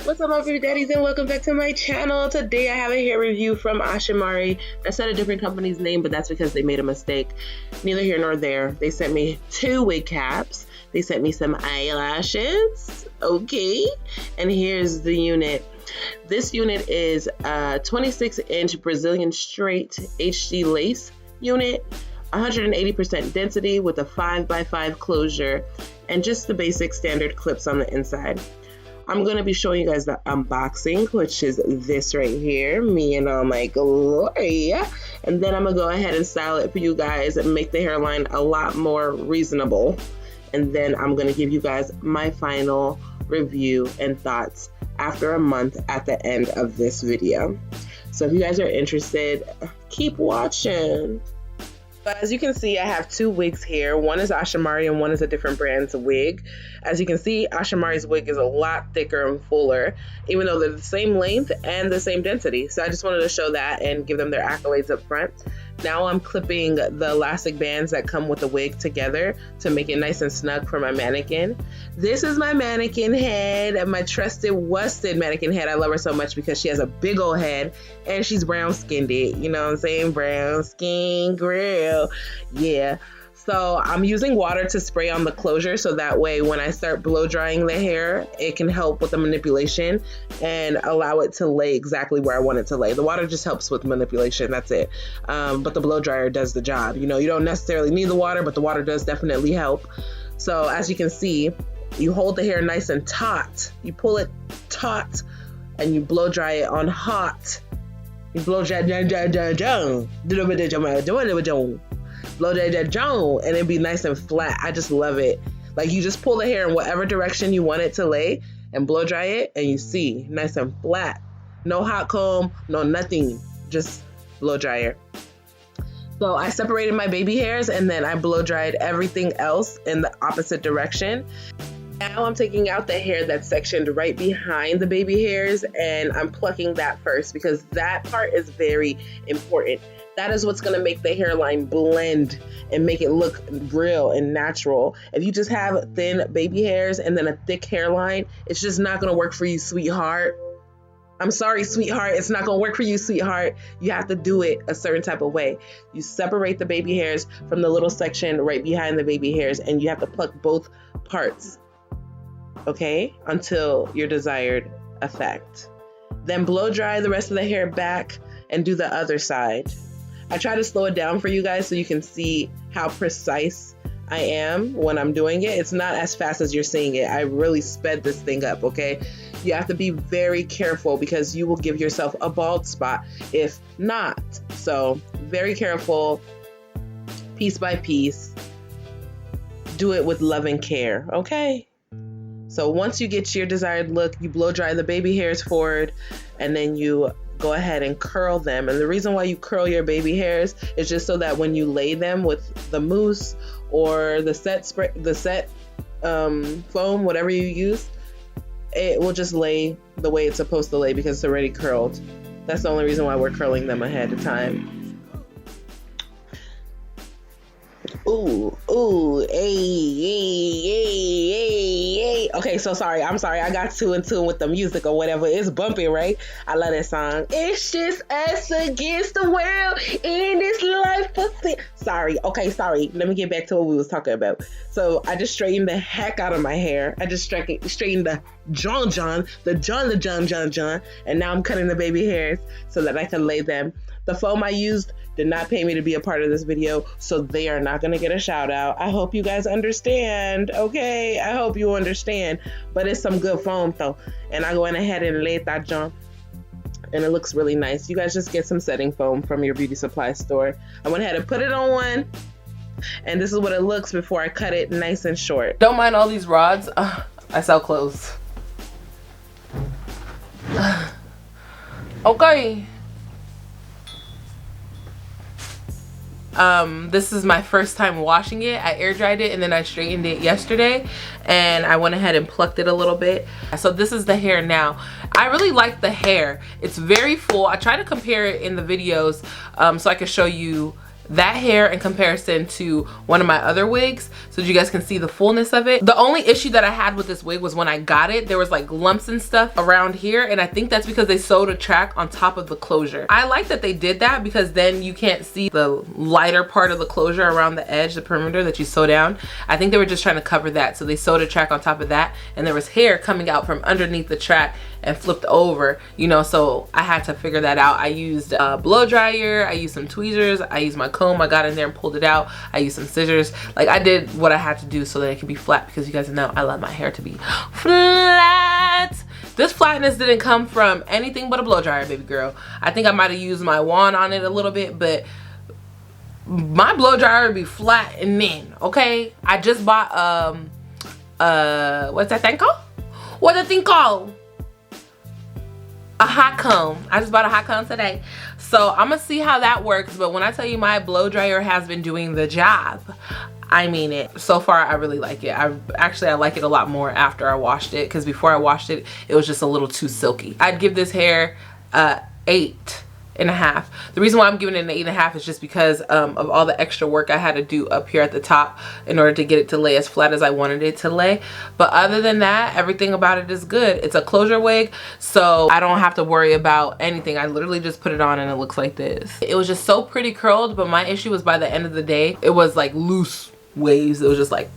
What's up, my baby daddies, and welcome back to my channel. Today I have a hair review from Ashimary. I said a different company's name, but that's because they made a mistake. Neither here nor there. They sent me 2 wig caps. They sent me some eyelashes. Okay. And here's the unit. This unit is a 26-inch Brazilian straight HD lace unit, 180% density with a 5x5 closure, and just the basic standard clips on the inside. I'm going to be showing you guys the unboxing, which is this right here, me and all my glory. And then I'm going to go ahead and style it for you guys and make the hairline a lot more reasonable. And then I'm going to give you guys my final review and thoughts after a month at the end of this video. So if you guys are interested, keep watching. But as you can see, I have 2 wigs here. One is Ashimary and one is a different brand's wig. As you can see, Ashimary's wig is a lot thicker and fuller, even though they're the same length and the same density. So I just wanted to show that and give them their accolades up front. Now I'm clipping the elastic bands that come with the wig together to make it nice and snug for my mannequin. This is my mannequin head, my trusted, worsted mannequin head. I love her so much because she has a big old head and she's brown skinned. You know what I'm saying? Brown skin girl. Yeah. So I'm using water to spray on the closure so that way when I start blow drying the hair, it can help with the manipulation and allow it to lay exactly where I want it to lay. The water just helps with manipulation, that's it. But the blow dryer does the job. You know, you don't necessarily need the water, but the water does definitely help. So as you can see, you hold the hair nice and taut. You pull it taut and you blow dry it on hot. You blow dry blow that Joan, and it'd be nice and flat. I just love it. Like, you just pull the hair in whatever direction you want it to lay and blow dry it, and you see, nice and flat. No hot comb, no nothing, just blow dryer. So I separated my baby hairs and then I blow dried everything else in the opposite direction. Now I'm taking out the hair that's sectioned right behind the baby hairs, and I'm plucking that first because that part is very important. That is what's gonna make the hairline blend and make it look real and natural. If you just have thin baby hairs and then a thick hairline, it's just not gonna work for you, sweetheart. I'm sorry, sweetheart, it's not gonna work for you, sweetheart. You have to do it a certain type of way. You separate the baby hairs from the little section right behind the baby hairs, and you have to pluck both parts, okay, until your desired effect. Then blow dry the rest of the hair back and do the other side. I try to slow it down for you guys so you can see how precise I am when I'm doing it. It's not as fast as you're seeing it. I really sped this thing up, okay? You have to be very careful because you will give yourself a bald spot if not. So very careful, piece by piece. Do it with love and care, okay? So once you get your desired look, you blow dry the baby hairs forward and then you go ahead and curl them. And the reason why you curl your baby hairs is just so that when you lay them with the mousse or the set spray, the set foam, whatever you use, it will just lay the way it's supposed to lay because it's already curled. That's the only reason why we're curling them ahead of time. Ooh, hey. Okay, so sorry. I'm sorry. I got too in tune with the music or whatever. It's bumpy, right? I love that song. It's just us against the world in this life. Sorry. Okay, sorry. Let me get back to what we was talking about. So I just straightened the heck out of my hair. I just straightened the John, and now I'm cutting the baby hairs so that I can lay them. The foam I used did not pay me to be a part of this video, so they are not going to get a shout out. I hope you guys understand, okay? I hope you understand, but it's some good foam though. And I went ahead and laid that John, and it looks really nice. You guys just get some setting foam from your beauty supply store. I went ahead and put it on one, and this is what it looks before I cut it nice and short. Don't mind all these rods. I sell clothes. Okay. This is my first time washing it. I air dried it and then I straightened it yesterday, and I went ahead and plucked it a little bit. So this is the hair now. I really like the hair. It's very full. I try to compare it in the videos so I can show you that hair in comparison to one of my other wigs so that you guys can see the fullness of it. The only issue that I had with this wig was when I got it, there was like lumps and stuff around here, and I think that's because they sewed a track on top of the closure. I like that they did that because then you can't see the lighter part of the closure around the edge, the perimeter that you sew down. I think they were just trying to cover that, so they sewed a track on top of that, and there was hair coming out from underneath the track and flipped over, you know, so I had to figure that out. I used a blow dryer, I used some tweezers, I used my comb, I got in there and pulled it out, I used some scissors. Like, I did what I had to do so that it could be flat, because you guys know I love my hair to be flat. This flatness didn't come from anything but a blow dryer, baby girl. I think I might have used my wand on it a little bit, but my blow dryer would be flat and thin, okay? I just bought what's that thing called? What's that thing called? A hot comb. I just bought a hot comb today, so I'm gonna see how that works. But when I tell you my blow dryer has been doing the job, I mean it. So far I really like it. I like it a lot more after I washed it, because before I washed it, it was just a little too silky. I'd give this hair 8.5. The reason why I'm giving it an 8.5 is just because of all the extra work I had to do up here at the top in order to get it to lay as flat as I wanted it to lay. But other than that, everything about it is good. It's a closure wig, so I don't have to worry about anything. I literally just put it on and it looks like this. It was just so pretty curled, but my issue was by the end of the day, it was like loose waves. It was just like,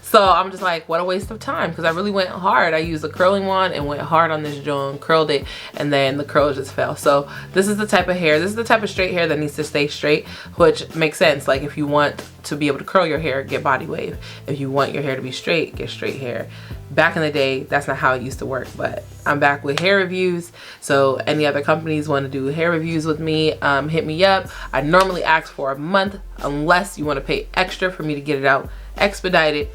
so I'm just like, what a waste of time, because I really went hard. I used a curling wand and went hard on this joint, curled it, and then the curls just fell. So this is the type of hair, this is the type of straight hair that needs to stay straight, which makes sense. Like, if you want to be able to curl your hair, get body wave. If you want your hair to be straight, get straight hair. Back in the day, that's not how it used to work, but I'm back with hair reviews. So any other companies want to do hair reviews with me, hit me up. I normally ask for a month, unless you want to pay extra for me to get it out expedited,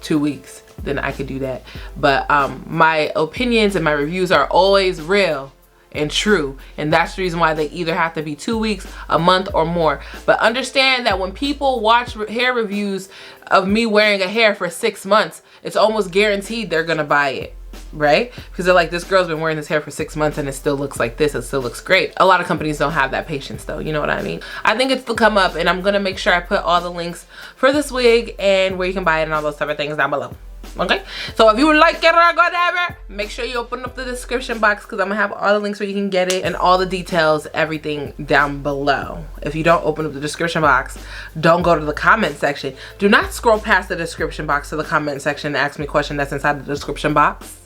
2 weeks, then I could do that. But my opinions and my reviews are always real and true, and that's the reason why they either have to be 2 weeks, a month, or more. But understand that when people watch hair reviews of me wearing a hair for 6 months, it's almost guaranteed they're gonna buy it, right? Because they're like, this girl's been wearing this hair for 6 months and it still looks like this, it still looks great. A lot of companies don't have that patience though, you know what I mean? I think it's to come up, and I'm gonna make sure I put all the links for this wig and where you can buy it and all those type of things down below. Okay, so if you like it or whatever, make sure you open up the description box, because I'm gonna have all the links where you can get it and all the details, everything down below. If you don't open up the description box, don't go to the comment section. Do not scroll past the description box to the comment section and ask me a question that's inside the description box,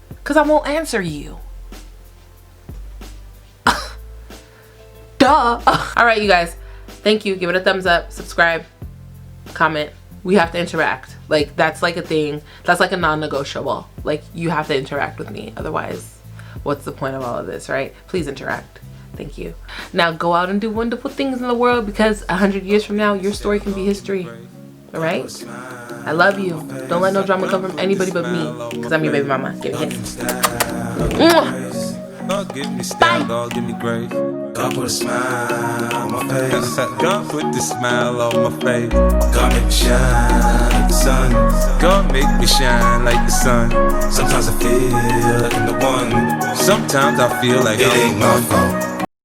because I won't answer you. Duh. All right, you guys, thank you. Give it a thumbs up, subscribe, comment. We have to interact. Like, that's like a thing. That's like a non-negotiable. Like, you have to interact with me. Otherwise, what's the point of all of this, right? Please interact. Thank you. Now go out and do wonderful things in the world, because 100 years from now, your story can be history. All right? I love you. Don't let no drama come from anybody but me, because I'm your baby mama. Give me a kiss. Give me style, God, give me grace. God put a smile on my face. God put the smile on my face. God make me shine like the sun. God make me shine like the sun. Sometimes I feel like I'm the one. Sometimes I feel like it ain't my fault.